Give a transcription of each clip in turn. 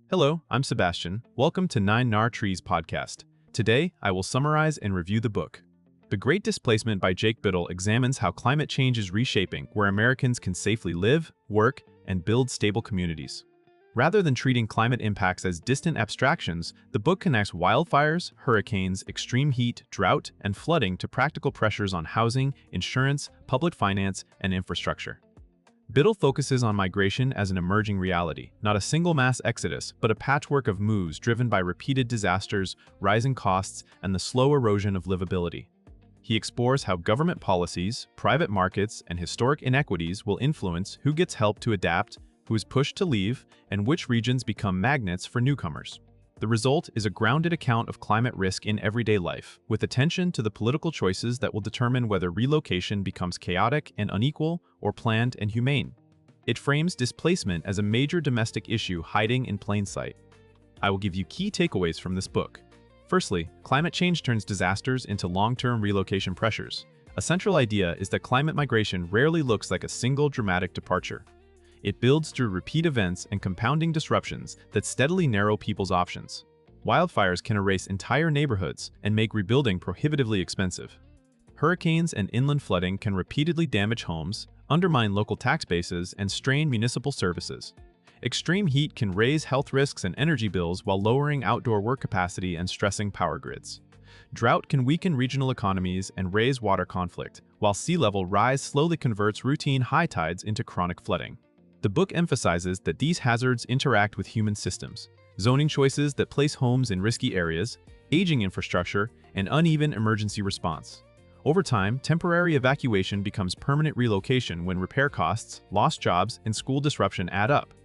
Hello, I'm Sebastian. Welcome to 9 Trees podcast. Today, I will summarize and review the book. The Great Displacement by Jake Bittle examines how climate change is reshaping where Americans can safely live, work, and build stable communities. Rather than treating climate impacts as distant abstractions, the book connects wildfires, hurricanes, extreme heat, drought, and flooding to practical pressures on housing, insurance, public finance, and infrastructure. Bittle focuses on migration as an emerging reality, not a single mass exodus, but a patchwork of moves driven by repeated disasters, rising costs, and the slow erosion of livability. He explores how government policies, private markets, and historic inequities will influence who gets help to adapt, who is pushed to leave, and which regions become magnets for newcomers. The result is a grounded account of climate risk in everyday life, with attention to the political choices that will determine whether relocation becomes chaotic and unequal or planned and humane. It frames displacement as a major domestic issue hiding in plain sight. I will give you key takeaways from this book. Firstly, climate change turns disasters into long-term relocation pressures. A central idea is that climate migration rarely looks like a single dramatic departure. It builds through repeat events and compounding disruptions that steadily narrow people's options. Wildfires can erase entire neighborhoods and make rebuilding prohibitively expensive. Hurricanes and inland flooding can repeatedly damage homes, undermine local tax bases, and strain municipal services. Extreme heat can raise health risks and energy bills while lowering outdoor work capacity and stressing power grids. Drought can weaken regional economies and raise water conflict, while sea level rise slowly converts routine high tides into chronic flooding. The book emphasizes that these hazards interact with human systems, zoning choices that place homes in risky areas, aging infrastructure, and uneven emergency response. Over time, temporary evacuation becomes permanent relocation when repair costs, lost jobs, and school disruption add up.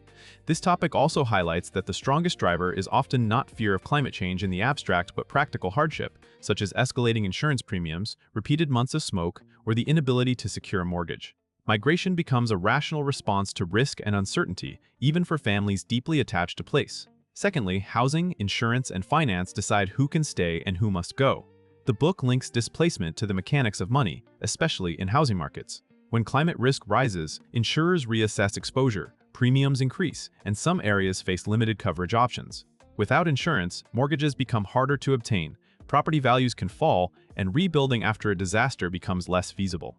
This topic also highlights that the strongest driver is often not fear of climate change in the abstract but practical hardship, such as escalating insurance premiums, repeated months of smoke, or the inability to secure a mortgage. Migration becomes a rational response to risk and uncertainty, even for families deeply attached to place. Secondly, housing, insurance, and finance decide who can stay and who must go. The book links displacement to the mechanics of money, especially in housing markets. When climate risk rises, insurers reassess exposure, premiums increase, and some areas face limited coverage options. Without insurance, mortgages become harder to obtain, property values can fall, and rebuilding after a disaster becomes less feasible.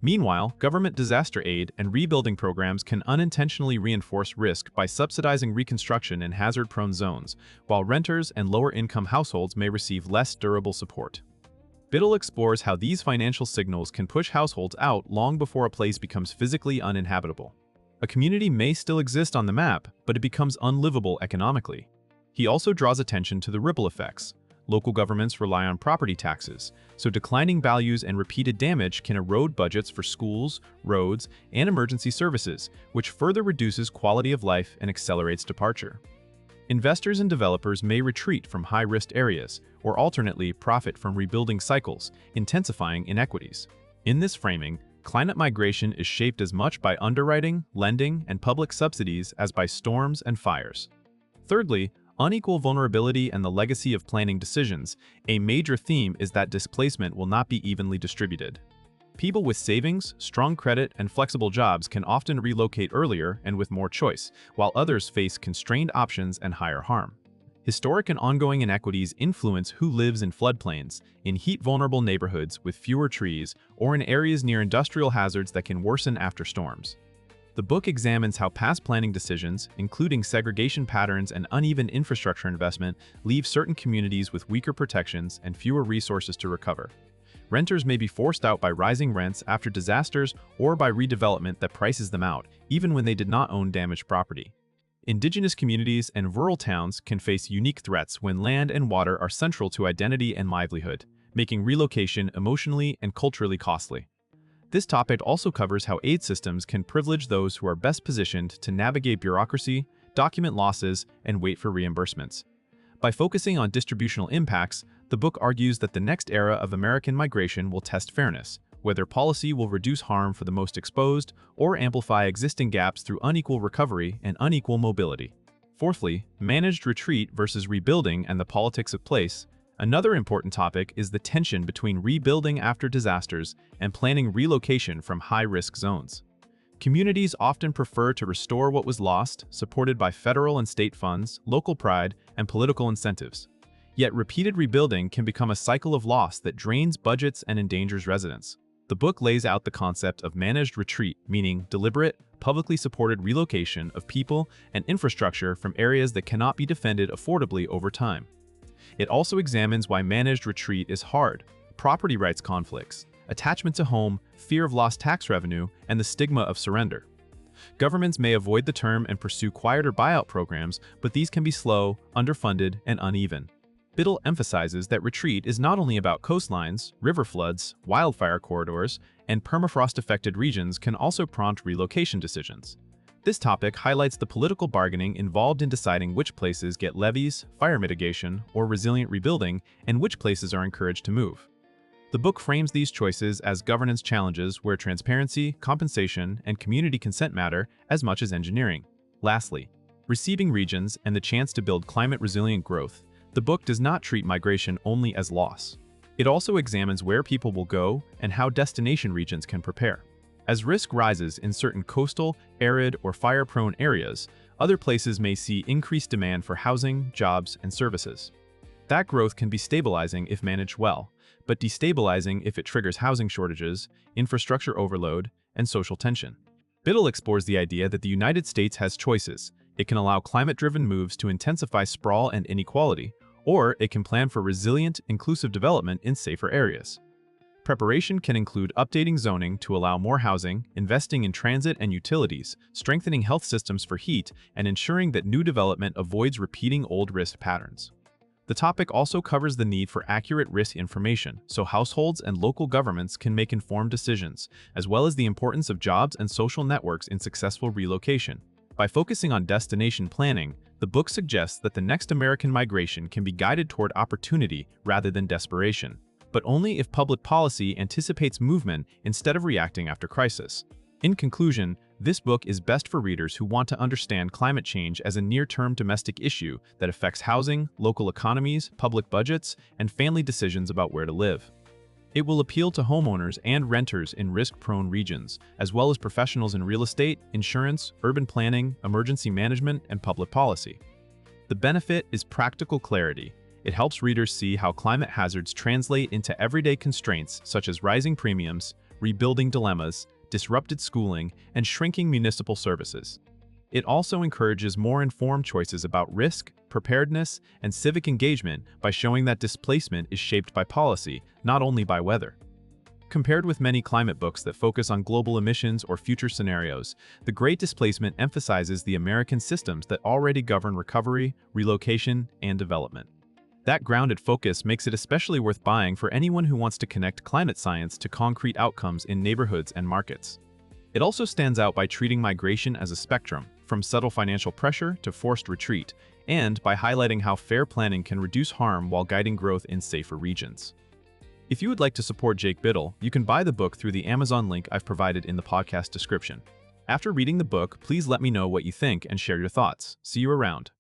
Meanwhile, government disaster aid and rebuilding programs can unintentionally reinforce risk by subsidizing reconstruction in hazard-prone zones, while renters and lower-income households may receive less durable support. Bittle explores how these financial signals can push households out long before a place becomes physically uninhabitable. A community may still exist on the map, but it becomes unlivable economically. He also draws attention to the ripple effects. Local governments rely on property taxes, so declining values and repeated damage can erode budgets for schools, roads, and emergency services, which further reduces quality of life and accelerates departure. Investors and developers may retreat from high-risk areas, or alternately profit from rebuilding cycles, intensifying inequities. In this framing, climate migration is shaped as much by underwriting, lending, and public subsidies as by storms and fires. Thirdly, unequal vulnerability and the legacy of planning decisions. A major theme is that displacement will not be evenly distributed. People with savings, strong credit, and flexible jobs can often relocate earlier and with more choice, while others face constrained options and higher harm. Historic and ongoing inequities influence who lives in floodplains, in heat-vulnerable neighborhoods with fewer trees, or in areas near industrial hazards that can worsen after storms. The book examines how past planning decisions, including segregation patterns and uneven infrastructure investment, leave certain communities with weaker protections and fewer resources to recover. Renters may be forced out by rising rents after disasters or by redevelopment that prices them out, even when they did not own damaged property. Indigenous communities and rural towns can face unique threats when land and water are central to identity and livelihood, making relocation emotionally and culturally costly. This topic also covers how aid systems can privilege those who are best positioned to navigate bureaucracy, document losses, and wait for reimbursements. By focusing on distributional impacts, the book argues that the next era of American migration will test fairness, whether policy will reduce harm for the most exposed or amplify existing gaps through unequal recovery and unequal mobility. Fourthly, managed retreat versus rebuilding and the politics of place. Another important topic is the tension between rebuilding after disasters and planning relocation from high-risk zones. Communities often prefer to restore what was lost, supported by federal and state funds, local pride, and political incentives. Yet repeated rebuilding can become a cycle of loss that drains budgets and endangers residents. The book lays out the concept of managed retreat, meaning deliberate, publicly supported relocation of people and infrastructure from areas that cannot be defended affordably over time. It also examines why managed retreat is hard: property rights conflicts, attachment to home, fear of lost tax revenue, and the stigma of surrender. Governments may avoid the term and pursue quieter buyout programs, but these can be slow, underfunded, and uneven. Bittle emphasizes that retreat is not only about coastlines; river floods, wildfire corridors, and permafrost-affected regions can also prompt relocation decisions. This topic highlights the political bargaining involved in deciding which places get levees, fire mitigation, or resilient rebuilding, and which places are encouraged to move. The book frames these choices as governance challenges where transparency, compensation, and community consent matter as much as engineering. Lastly, receiving regions and the chance to build climate-resilient growth. The book does not treat migration only as loss. It also examines where people will go and how destination regions can prepare. As risk rises in certain coastal, arid, or fire-prone areas, other places may see increased demand for housing, jobs, and services. That growth can be stabilizing if managed well, but destabilizing if it triggers housing shortages, infrastructure overload, and social tension. Bittle explores the idea that the United States has choices. It can allow climate-driven moves to intensify sprawl and inequality, or it can plan for resilient, inclusive development in safer areas. Preparation can include updating zoning to allow more housing, investing in transit and utilities, strengthening health systems for heat, and ensuring that new development avoids repeating old risk patterns. The topic also covers the need for accurate risk information so households and local governments can make informed decisions, as well as the importance of jobs and social networks in successful relocation. By focusing on destination planning, the book suggests that the next American migration can be guided toward opportunity rather than desperation, but only if public policy anticipates movement instead of reacting after crisis. In conclusion, this book is best for readers who want to understand climate change as a near-term domestic issue that affects housing, local economies, public budgets, and family decisions about where to live. It will appeal to homeowners and renters in risk-prone regions, as well as professionals in real estate, insurance, urban planning, emergency management, and public policy. The benefit is practical clarity. It helps readers see how climate hazards translate into everyday constraints such as rising premiums, rebuilding dilemmas, disrupted schooling, and shrinking municipal services. It also encourages more informed choices about risk, preparedness, and civic engagement by showing that displacement is shaped by policy, not only by weather. Compared with many climate books that focus on global emissions or future scenarios, The Great Displacement emphasizes the American systems that already govern recovery, relocation, and development. That grounded focus makes it especially worth buying for anyone who wants to connect climate science to concrete outcomes in neighborhoods and markets. It also stands out by treating migration as a spectrum, from subtle financial pressure to forced retreat, and by highlighting how fair planning can reduce harm while guiding growth in safer regions. If you would like to support Jake Bittle, you can buy the book through the Amazon link I've provided in the podcast description. After reading the book, please let me know what you think and share your thoughts. See you around.